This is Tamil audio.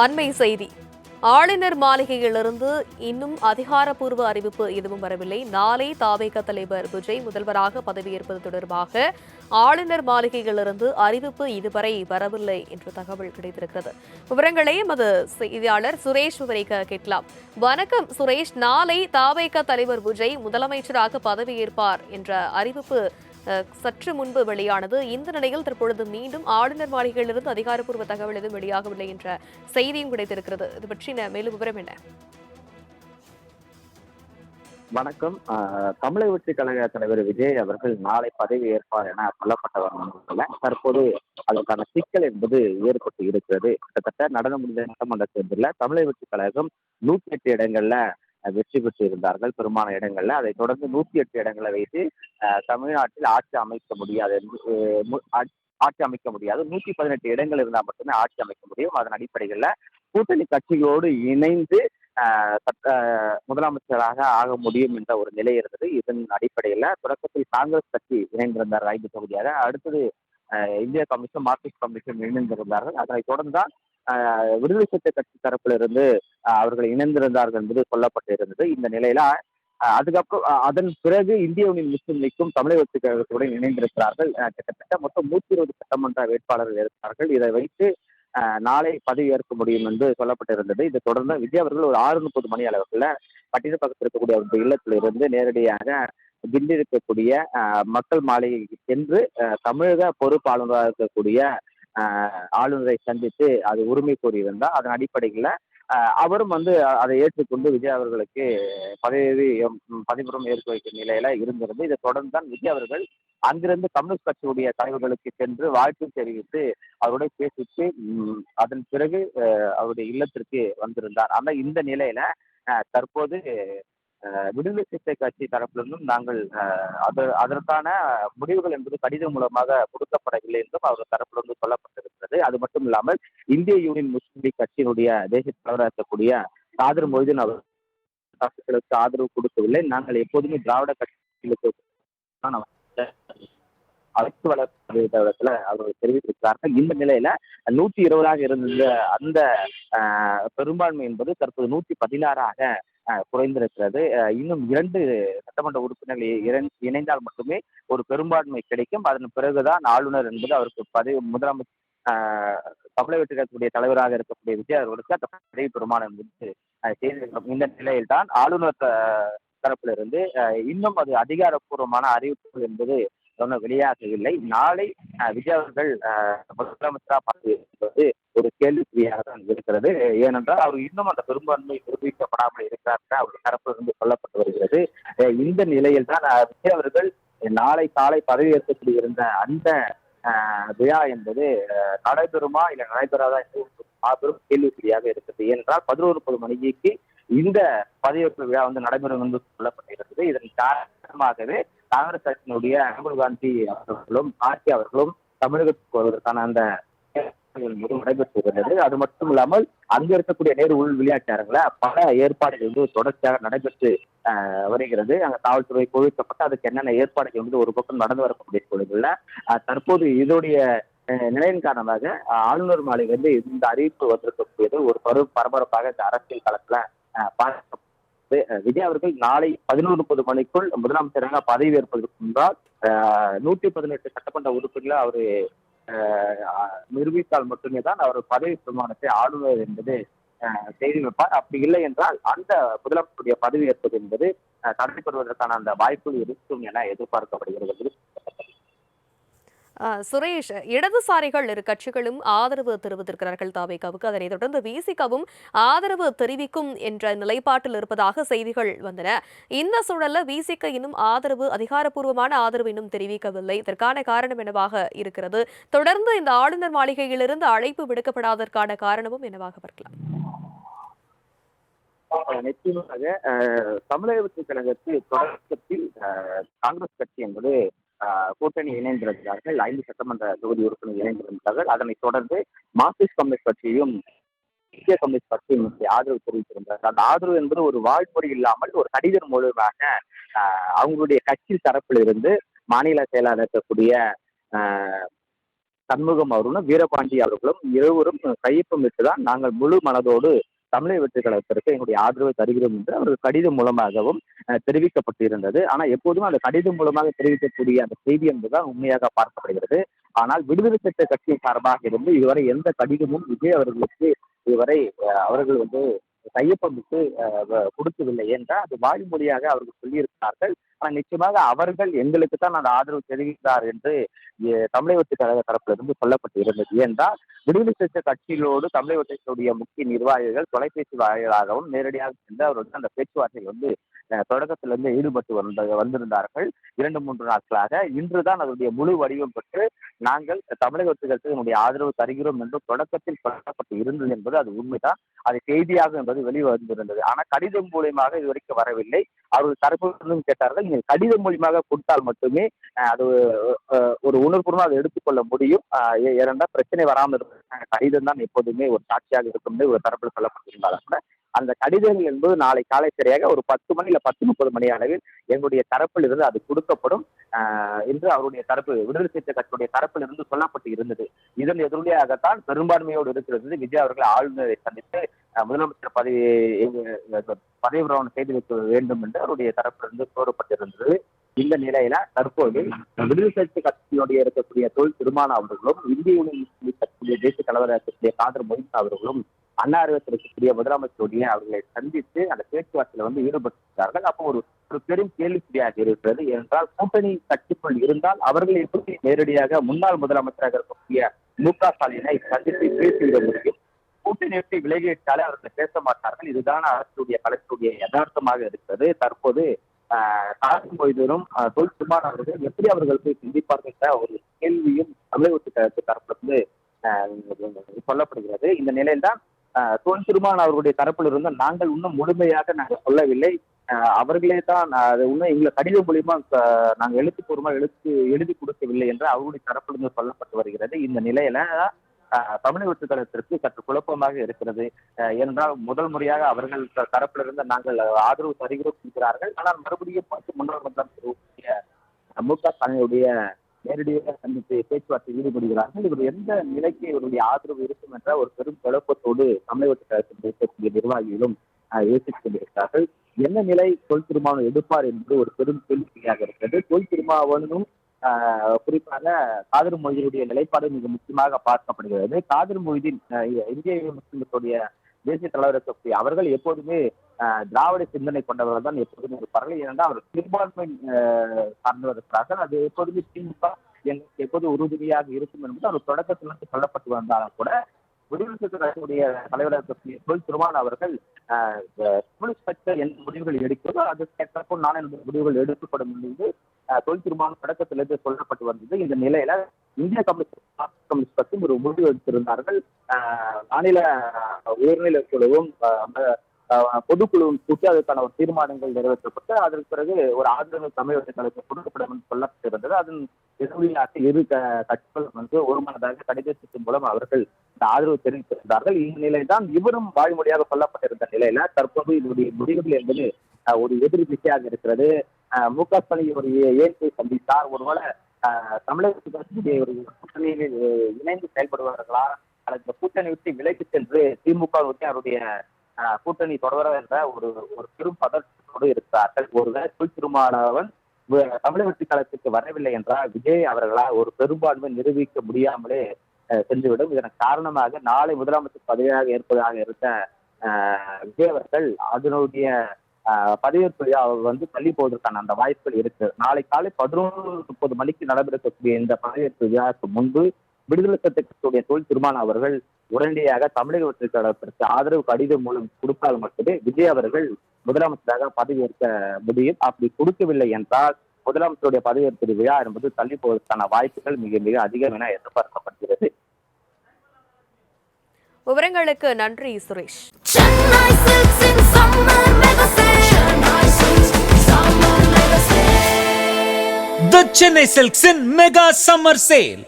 அண்மை செய்தி. ஆளுநர் மாளிகையிலிருந்து இன்னும் அதிகாரப்பூர்வ அறிவிப்பு எதுவும் வரவில்லை. நாளை தாவேக தலைவர் விஜய் முதல்வராக பதவியேற்பது தொடர்பாக ஆளுநர் மாளிகையிலிருந்து அறிவிப்பு இதுவரை வரவில்லை என்ற தகவல் கிடைத்திருக்கிறது. விவரங்களை எமது செய்தியாளர் சுரேஷ் விவரிக்க கேட்கலாம். வணக்கம் சுரேஷ். நாளை தாவேக தலைவர் விஜய் முதலமைச்சராக பதவியேற்பார் என்ற அறிவிப்பு சற்று முன்பு வெளியானது. இந்த நிலையில் தற்பொழுது மீண்டும் ஆளுநர் மாளிகையிலிருந்து அதிகாரப்பூர்வ தகவல் எதுவும் வெளியாகவில்லை என்ற செய்தியும் கிடைத்திருக்கிறது. இது பற்றின மேலும் விவரம் என்ன? வணக்கம். தமிழக வெற்றி கழக தலைவர் விஜய் அவர்கள் நாளை பதவி ஏற்பார் என சொல்லப்பட்ட தற்போது அதற்கான சிக்கல் என்பது ஏற்பட்டு இருக்கிறது. கிட்டத்தட்ட நடந்து முடிந்த சட்டமன்ற தேர்தலில் தமிழக வெற்றி கழகம் 108 இடங்கள்ல வெற்றி பெற்று இருந்தார்கள், பெரும்பாலான இடங்கள்ல. அதைத் தொடர்ந்து 108 இடங்களை வைத்து தமிழ்நாட்டில் ஆட்சி அமைக்க முடியாது ஆட்சி அமைக்க முடியாது. 118 இடங்கள் இருந்தால் மட்டுமே ஆட்சி அமைக்க முடியும். அதன் அடிப்படையில் கூட்டணி கட்சிகளோடு இணைந்து முதலமைச்சராக ஆக முடியும் என்ற ஒரு நிலை இருந்தது. இதன் அடிப்படையில் தொடக்கத்தில் காங்கிரஸ் கட்சி இணைந்திருந்தார் 5 தொகுதியாக. அடுத்தது இந்திய கம்யூனிஸ்ட், மார்க்சிஸ்ட் கம்யூனிஸ்ட் இணைந்திருந்தார்கள். அதனைத் தொடர்ந்துதான் விடுதலை சிறுத்தை கட்சி தரப்பிலிருந்து அவர்கள் இணைந்திருந்தார்கள் என்பது சொல்லப்பட்டிருந்தது. இந்த நிலையில அதுக்கப்புறம் அதன் பிறகு இந்திய யூனியன் முஸ்லீம் லீக்கும் தமிழக வெற்றி கழகத்துடன் இணைந்திருக்கிறார்கள். கிட்டத்தட்ட மொத்தம் 120 சட்டமன்ற வேட்பாளர்கள் இருக்கிறார்கள். இதை வைத்து நாளை பதவி ஏற்க முடியும் என்று சொல்லப்பட்டிருந்தது. இதை தொடர்ந்து விஜய் அவர்கள் ஒரு 6:30 மணி அளவுக்குள்ள பட்டினப்பாக்கத்தில் இருக்கக்கூடிய அவருடைய இல்லத்திலிருந்து நேரடியாக தில்லி இருக்கக்கூடிய மக்கள் மாளிகைக்கு சென்று தமிழக பொறுப்பு ஆளுநராக இருக்கக்கூடிய ஆளுநரை சந்தித்து அது உரிமை கோரியிருந்தார். அதன் அடிப்படையில் அவரும் அதை ஏற்றுக்கொண்டு விஜய் அவர்களுக்கு பதவியும் ஏற்க வைக்கும் நிலையில இருந்திருந்து. இதை தொடர்ந்து தான் விஜய் அவர்கள் அங்கிருந்து கம்யூனிஸ்ட் கட்சியுடைய தலைவர்களுக்கு சென்று வாழ்த்து தெரிவித்து அவருடைய பேசிட்டு அதன் பிறகு அவருடைய இல்லத்திற்கு வந்திருந்தார். ஆனா இந்த நிலையில தற்போது விடுதலை சிறுத்தை கட்சி தரப்பிலிருந்தும் நாங்கள் அதற்கான முடிவுகள் என்பது கடிதம் மூலமாக கொடுக்கப்படவில்லை என்றும் அவர் தரப்பிலிருந்து சொல்லப்பட்டிருக்கிறது. அது மட்டும் இல்லாமல் இந்திய யூனியன் முஸ்லீம் லீக் கட்சியினுடைய தேசிய தலைவராக இருக்கக்கூடிய காதர் மொய்தீன் அவர்களுக்கு ஆதரவு கொடுக்கவில்லை. நாங்கள் எப்போதுமே திராவிட கட்சிகளுக்கு அரசு வளர்ச்சி அவர்கள் தெரிவித்திருக்கிறார்கள். இந்த நிலையில 120ஆக இருந்த அந்த பெரும்பான்மை என்பது தற்போது 116ஆக குறைந்திருக்கிறது. இன்னும் 2 சட்டமன்ற உறுப்பினர்கள் இணைந்தால் மட்டுமே ஒரு பெரும்பான்மை கிடைக்கும். அதன் பிறகுதான் ஆளுநர் என்பது அவருக்கு முதலமைச்சர் தமிழக வெற்றி கழகத்துடைய தலைவராக இருக்கக்கூடிய விஜய் அவர்களுக்கு அந்த பதவி பெருமானம் என்பது செய்திருக்கிறோம். இந்த நிலையில் தான் ஆளுநர் தரப்பிலிருந்து இன்னும் அது அதிகாரப்பூர்வமான அறிவிப்புகள் என்பது வெளியாகவில்லை. நாளை விஜய் அவர்கள் முதலமைச்சராக பதவி என்பது ஒரு கேள்விக்குறியாக தான் இருக்கிறது. ஏனென்றால் அவர் இன்னும் அந்த பெரும்பான்மை நிரூபிக்கப்படாமல் இருக்கிறார் அவர் தரப்பிலிருந்து சொல்லப்பட்டு வருகிறது. இந்த நிலையில் தான் விஜய் அவர்கள் நாளை காலை பதவியேற்கக்கூடிய இருந்த அந்த விழா என்பது நடைபெறுமா இல்லை நடைபெறாதா என்று மாபெரும் கேள்விக்குறியாக இருக்கிறது. ஏனென்றால் 11:30 மணிக்கு இந்த பதவியேற்பு விழா நடைபெறும் என்று சொல்லப்பட்டிருக்கிறது. இதன் காரணமாகவே காங்கிரஸ் கட்சியினுடைய ராகுல் காந்தி அவர்களும் ஆட்சி அவர்களும் தமிழகத்துக்கு வருவதற்கான அந்த நடைபெற்று வருகிறது. அது மட்டும் இல்லாமல் அங்க இருக்கக்கூடிய நேரு உள் விளையாட்டு அரங்குல பல ஏற்பாடுகள் தொடர்ச்சியாக நடைபெற்று வருகிறது. அங்க காவல்துறை குவிக்கப்பட்டு அதுக்கு என்னென்ன ஏற்பாடுகள் ஒரு பக்கம் நடந்து வரக்கூடிய சூழல்ல தற்போது இதோடைய நிலையின் காரணமாக ஆளுநர் மாளிகை இந்த அறிவிப்பு வந்திருக்கக்கூடியது ஒரு பரபரப்பாக இந்த அரசியல் களத்துல பார்க்க விஜய் அவர்கள் நாளை 11:30 மணிக்குள் முதலமைச்சராக பதவி ஏற்பதற்கு முன்னால் 118 சட்டமன்ற உறுப்பினர்கள் அவரு நிரூபித்தால் மட்டுமே தான் அவர் பதவி பிரமாணத்தை ஆளுநர் என்பது செய்து வைப்பார். அப்படி இல்லை என்றால் அந்த முதலமைச்சருடைய பதவி ஏற்பது என்பது தடைபடுவதற்கான அந்த வாய்ப்பு இருக்கும் என எதிர்பார்க்கப்படுகிறது. சுரேஷ், இடதுசாரிகள் இரு கட்சிகளும் ஆதரவு தெரிவித்திருக்கிறார்கள் தாவேகாவுக்கு. அதனைத் தொடர்ந்து விசிகவும் ஆதரவு தெரிவிக்கும் என்ற நிலைப்பாட்டில் இருப்பதாக செய்திகள் வந்தன. இந்த சூழல்ல விசிக இன்னும் அதிகாரப்பூர்வமான ஆதரவு இன்னும் தெரிவிக்கவில்லை. இதற்கான காரணம் என்னவாக இருக்கிறது? தொடர்ந்து இந்த ஆளுநர் மாளிகையிலிருந்து அழைப்பு விடுக்கப்படாததற்கான காரணமும் என்னவாக பார்க்கலாம்? நிச்சயமாக தமிழக வெற்றி கழகத்தில் தொடக்கத்தில் காங்கிரஸ் கட்சி என்பது கூட்டணி இணைந்திருக்கிறார்கள். 5 சட்டமன்ற தொகுதி உறுப்பினர் இணைந்திருந்தார்கள். அதனைத் தொடர்ந்து மார்க்சிஸ்ட் கம்யூனிஸ்ட் கட்சியும் இந்திய கம்யூனிஸ்ட் கட்சியும் ஆதரவு தெரிவித்திருந்தார்கள். அந்த ஆதரவு என்பது ஒரு வாழ்முறை இல்லாமல் ஒரு கடிதம் மூலமாக அவங்களுடைய கட்சி தரப்பில் இருந்து மாநில செயலாளர் இருக்கக்கூடிய சண்முகம் அவர்களும் வீரபாண்டி அவர்களும் இருவரும் கையொப்பமிட்டு தான் நாங்கள் முழு மனதோடு தமிழக வெற்றிக் கழகத்திற்கு எங்களுடைய ஆதரவை தருகிறோம் என்று அவர்கள் கடிதம் மூலமாகவும் தெரிவிக்கப்பட்டிருந்தது. ஆனால் எப்போதும் அந்த கடிதம் மூலமாக தெரிவிக்கக்கூடிய அந்த செய்தி என்பதுதான் உண்மையாக பார்க்கப்படுகிறது. ஆனால் விடுதலை சிறுத்தை கட்சியின் சார்பாக இருந்து இதுவரை எந்த கடிதமும் விஜய் அவர்களுக்கு இதுவரை அவர்கள் கையொப்பமிட்டு கொடுக்கவில்லை என்றால் அது வாய்மொழியாக அவர்கள் சொல்லியிருக்கிறார்கள். ஆனால் நிச்சயமாக அவர்கள் எங்களுக்கு தான் அந்த ஆதரவு தெரிவிக்கிறார் என்று தமிழக வெற்றி கழக தரப்பிலிருந்து சொல்லப்பட்டு இருந்தது. என்றால் விடுதலை சிறுத்தை கட்சிகளோடு தமிழக வெற்றியுடைய முக்கிய நிர்வாகிகள் தொலைபேசி வாயிலாகவும் நேரடியாக சென்று அவர்கள் அந்த பேச்சுவார்த்தையில் தொடக்கத்திலிருந்து ஈடுபட்டு வந்திருந்தார்கள் 2-3 நாட்களாக. இன்றுதான் அதனுடைய முழு வடிவம் பெற்று நாங்கள் தமிழக வெற்றிகளுக்கு என்னுடைய ஆதரவு தருகிறோம் என்று தொடக்கத்தில் சொல்லப்பட்டு இருந்தது என்பது அது உண்மைதான். அது செய்தியாக என்பது வெளிவந்திருந்தது. ஆனால் கடிதம் மூலியமாக இதுவரைக்கும் வரவில்லை. அவர்கள் தரப்பிலிருந்தும் கேட்டார்கள், நீங்கள் கடிதம் மூலியமாக கொடுத்தால் மட்டுமே அது ஒரு உணர்வுபூர்வமாக அதை எடுத்துக்கொள்ள முடியும். ஏனென்றால் பிரச்சனை வராமல் இருக்க கடிதம் தான் எப்போதுமே ஒரு சாட்சியாக இருக்கும் என்று ஒரு தரப்பில் சொல்லப்பட்டிருந்தாலும் கூட அந்த கடிதங்கள் என்பது நாளை காலை சரியாக ஒரு 10 மணி இல்லை 10:30 மணி அளவில் எங்களுடைய தரப்பில் இருந்து அது கொடுக்கப்படும் என்று அவருடைய தரப்பு விடுதலை சிறுத்தை கட்சியுடைய தரப்பில் இருந்து சொல்லப்பட்டு இருந்தது. இதன் எதிரொலியாகத்தான் பெரும்பான்மையோடு இருக்கிறது விஜய் அவர்கள் ஆளுநரை சந்தித்து முதலமைச்சர் பதவி பிரமாணம் செய்து வைக்க வேண்டும் என்று அவருடைய தரப்பிலிருந்து கோரப்பட்டிருந்தது. இந்த நிலையில தற்போது விடுதலை சிறுத்தை கட்சியினுடைய இருக்கக்கூடிய தொல் திருமானா அவர்களும் இந்திய யூனியன் முஸ்லிம் கட்சியுடைய தேசிய தலைவராக இருக்கக்கூடிய காதர் மொய்தீன் அவர்களும் அண்ணா அறிவியத்தில் இருக்கக்கூடிய முதலமைச்சருடைய அவர்களை சந்தித்து அந்த பேச்சுவார்த்தையில ஈடுபட்டிருக்கிறார்கள். அப்போ ஒரு பெரும் கேள்விக்குறியாக இருக்கிறது. என்றால் கூட்டணி கட்சிக்குள் இருந்தால் அவர்கள் எப்படி நேரடியாக முன்னாள் முதலமைச்சராக இருக்கக்கூடிய மு.க. ஸ்டாலினை சந்தித்து பேசிவிட முடியும்? கூட்டணி எப்படி விலகிவிட்டாலே அவர்கள் பேச மாட்டார்கள். இதுதான் அரசுடைய கலெக்டருடைய யதார்த்தமாக இருக்கிறது. தற்போது காதர் மொய்தீனும் தொல் திருமான் அவர்கள் எப்படி அவர்கள் போய் சந்திப்பார்கள் ஒரு கேள்வியும் தமிழக வெற்றி கழகத்து தரப்பிலிருந்து சொல்லப்படுகிறது. இந்த நிலையில்தான் தொல் திருமான் அவர்களுடைய தரப்பில் இருந்து நாங்கள் இன்னும் முழுமையாக நாங்கள் சொல்லவில்லை, அவர்களே தான் அது இன்னும் எங்களை கடிதம் மூலியமா நாங்கள் எழுத்துப்பூர்வமாக எழுதி கொடுக்கவில்லை என்று அவருடைய தரப்பிலிருந்து சொல்லப்பட்டு வருகிறது. இந்த நிலையில தமிழக வெற்றி கழகத்திற்கு சற்று குழப்பமாக இருக்கிறது. ஏனென்றால் முதல் முறையாக அவர்கள் தரப்பிலிருந்து நாங்கள் ஆதரவு தருகிறோம் என்கிறார்கள். ஆனால் மறுபடியும் முன்னாள் முதலமைச்சர் மு.க. ஸ்டாலினுடைய நேரடியாக சந்தித்து பேச்சுவார்த்தை ஈடுபடுகிறார்கள். இவர் எந்த நிலைக்கு இவருடைய ஆதரவு இருக்கும் என்ற ஒரு பெரும் குழப்பத்தோடு தமிழக வெற்றி கழகத்தில் இருக்கக்கூடிய நிர்வாகிகளும் யோசித்துக் கொண்டிருக்கிறார்கள். என்ன நிலை தொல் திருமாவளவன் எடுப்பார் என்பது ஒரு பெரும் கேள்வியாக இருக்கிறது. தொல் திருமாவளவனும் குறிப்பாக காதர் மொய்தீனுடைய நிலைப்பாடு மிக முக்கியமாக பார்க்கப்படுகிறது. காதர் மொய்தீன் இந்திய முஸ்லிம்களுடைய தேசிய தலைவர் இருக்கக்கூடிய அவர்கள் எப்போதுமே திராவிட சிந்தனை கொண்டவர்கள் தான் எப்போதுமே இருப்பார்கள். ஏனென்றால் அவர் பெரும்பான்மை சார்ந்தவர் இருக்கிறார்கள். அது எப்போதுமே திமுக எங்களுக்கு எப்போது உறுதுணையாக இருக்கும் என்பது அவர் தொடக்கத்திலிருந்து சொல்லப்பட்டு வந்தாலும் கூட விடுதலை சிறுத்தை கட்சியுடைய தலைவராக இருக்கக்கூடிய தொல் திருமான் அவர்கள் கம்யூனிஸ்ட் கட்சிகள் எந்த முடிவுகள் எடுக்கிறதோ அதற்கேற்ப நான் என்ற முடிவுகள் எடுக்கப்படும் என்று தொல் திருமான் தொடக்கத்திலிருந்து சொல்லப்பட்டு வந்தது. இந்த நிலையில இந்திய கம்யூனிஸ்ட் கட்சி ஒரு முடிவு எடுத்திருந்தார்கள். மாநில உயர்நிலை குழுவும் பொதுக்குழுவும் கூட்டி அதற்கான ஒரு தீர்மானங்கள் நிறைவேற்றப்பட்டு அதற்கு பிறகு ஒரு ஆதரவு தமிழக வெற்றி கழகத்துக்கு கொடுக்கப்படும் என்று சொல்லப்பட்டிருந்தது. அதன் எதிரொலியாக இரு கட்சிகள் ஒருமனதாக கடிதத்தின் மூலம் அவர்கள் இந்த ஆதரவு தெரிவித்திருந்தார்கள். இந்த நிலைதான் இவரும் வாய்மொழியாக சொல்லப்பட்டிருந்த நிலையில தற்போது இதனுடைய முடிவுகள் என்பது ஒரு எதிர் திசையாக இருக்கிறது. மு.க. ஸ்டாலின் ஒரு ஏன் போய் சந்தித்தார்? ஒருவேளை தமிழக கட்சியுடைய ஒரு கூட்டணியில் இணைந்து செயல்படுவார்களா அல்லது கூட்டணி விட்டு விலகி சென்று திமுக நோக்கி அவருடைய கூட்டணி தொடர என்ற ஒரு பெரும் பதற்றத்தோடு இருக்கிறார்கள். ஒருவேளை தொல் திருமாவளவன் தமிழக வெற்றி கழகத்துக்கு வரவில்லை என்றால் விஜய் அவர்களால் ஒரு பெரும்பான்மை நிரூபிக்க முடியாமலே சென்றுவிடும். இதன் காரணமாக நாளை முதலமைச்சர் பதவியாக ஏற்பதாக இருந்த விஜய் அவர்கள் அதனுடைய பதவியேற்பு அவர் தள்ளி போவதற்கான அந்த வாய்ப்புகள் இருக்கு. நாளை காலை 11:30 மணிக்கு நடைபெறக்கூடிய இந்த பதவியேற்பு விழாவுக்கு முன்பு விடுதலை சிறுத்தை கட்சியுடைய தொல் திருமான் அவர்கள் உடனடியாக தமிழக வெற்றி கழகத்திற்கு ஆதரவு கடிதம் மூலம் கொடுத்தால் மட்டுமே விஜய் அவர்கள் முதலமைச்சராக பதவியேற்க முடியும். அப்படி கொடுக்கவில்லை என்றால் முதலமைச்சருடைய பதவியேற்பு விழா என்பது தள்ளி போவதற்கான வாய்ப்புகள் மிக மிக அதிகம் என எதிர்பார்க்கப்படுகிறது. விவரங்களுக்கு நன்றி Suresh. The Chennai Silks in Mega Summer Sale.